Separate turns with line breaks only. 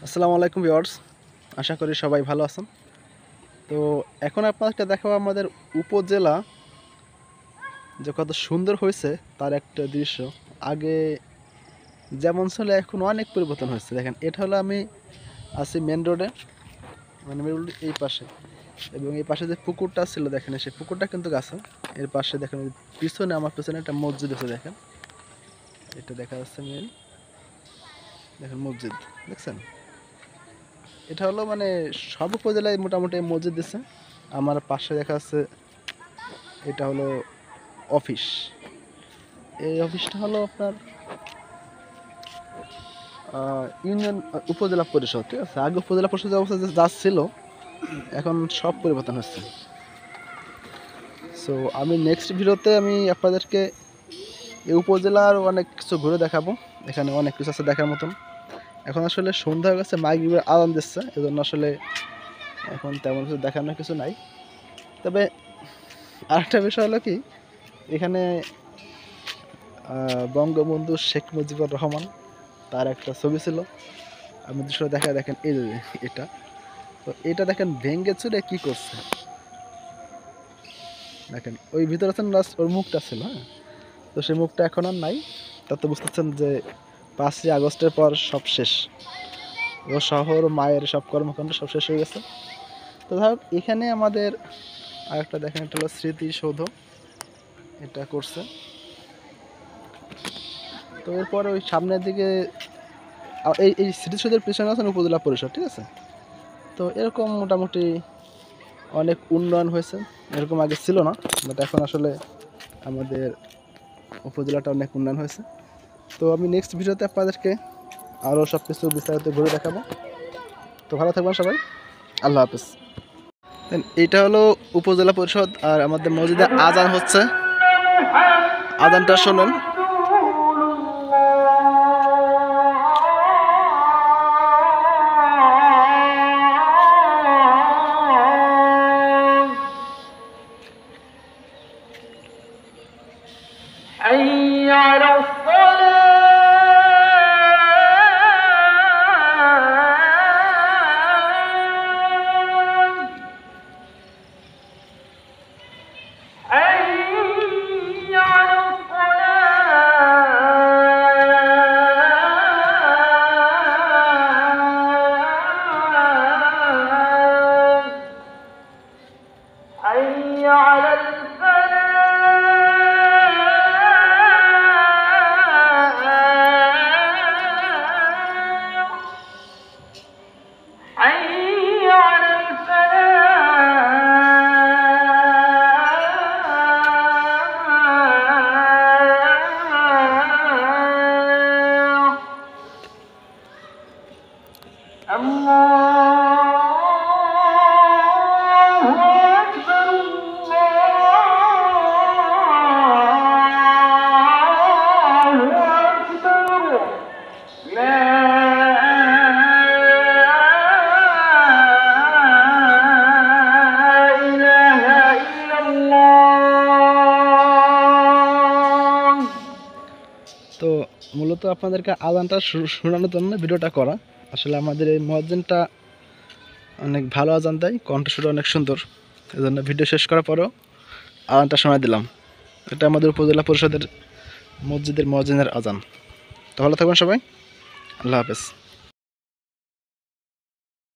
আসসালামু আলাইকুম ভিউয়ার্স, আশা করি সবাই ভালো আছেন। তো এখন আপনাদেরকে দেখাবো আমাদের উপজেলা যে কত সুন্দর হয়েছে তার একটা দৃশ্য। আগে যেমন ছিল এখন অনেক পরিবর্তন হয়েছে। দেখেন, এটা হলো আমি আছি মেন রোডে, মানে মেন রোড এই পাশে, এবং এই পাশে যে পুকুরটা ছিল দেখেন, সেই পুকুরটা কিন্তু গাছে। এর পাশে দেখেন পিছনে, আমার পিছনে একটা মসজিদ আছে। দেখেন, এটা দেখা যাচ্ছে মেন, দেখেন মসজিদ দেখছেন। এটা হলো মানে সব উপজেলায় মোটামুটি মসজিদ দিচ্ছে। আমার পাশে দেখা যাচ্ছে এটা হলো অফিস। এই অফিসটা হলো আপনার ইউনিয়ন উপজেলা পরিষদ, ঠিক আছে। আগে উপজেলা পরিষদের অবস্থা যা ছিল, এখন সব পরিবর্তন হচ্ছে। সো আমি নেক্সট ভিডিওতে আমি আপনাদেরকে এই উপজেলার অনেক কিছু ঘুরে দেখাবো। এখানে অনেক কিছু আছে দেখার মতন। এখন আসলে সন্ধ্যা হয়ে গেছে, মাগরিবের আজান দিচ্ছে, এজন্য আসলে এখন তেমন কিছু দেখানোর কিছু নাই। তবে আরেকটা বিষয় হলো কি, এখানে বঙ্গবন্ধু শেখ মুজিবুর রহমান তার একটা ছবি ছিল। আমি দৃশ্য দেখেন, এই যে এটা, তো এটা দেখেন ভেঙ্গে চুরে কি করছে। দেখেন ওই ভিতরে আছেন, ওর মুখটা ছিল, হ্যাঁ। তো সেই মুখটা এখন আর নাই। তা তো বুঝতেছেন যে 5ই আগস্টের পর সব শেষ। ও শহর মায়ের সব কর্মকাণ্ড সব শেষ হয়ে গেছে। তো ধর এখানে আমাদের আরেকটা দেখেন, এটা হলো স্মৃতিসৌধ, এটা করছে। তো এরপরে ওই সামনের দিকে এই এই স্মৃতিসৌধের পিছনে আছেন উপজেলা পরিষদ, ঠিক আছে। তো এরকম মোটামুটি অনেক উন্নয়ন হয়েছে, এরকম আগে ছিল না, বাট এখন আসলে আমাদের উপজেলাটা অনেক উন্নয়ন হয়েছে। তো আমি নেক্সট ভিডিওতে আপনাদেরকে আরও সব কিছু বিস্তারিত ঘুরে দেখাবো। তো ভালো থাকবেন সবাই, আল্লাহ হাফেজ। এইটা হলো উপজেলা পরিষদ, আর আমাদের মসজিদে আজান হচ্ছে, আজানটা শোনেন।
حي على الصلاة حي على الصلاة حي على حي على الفلاح الله أكبر الله أكبر لا
তো মূলত আপনাদেরকে আজানটা শোনানোর জন্য ভিডিওটা করা। আসলে আমাদের এই মুয়াজ্জিনটা অনেক ভালো আজান দেয়, কণ্ঠস্বর অনেক সুন্দর, এই জন্য ভিডিও শেষ করার পরেও আজানটা শোনাই দিলাম। এটা আমাদের উপজেলা পরিষদের মসজিদের মুয়াজ্জিনের আজান। তো ভালো থাকবেন সবাই, আল্লাহ হাফেজ।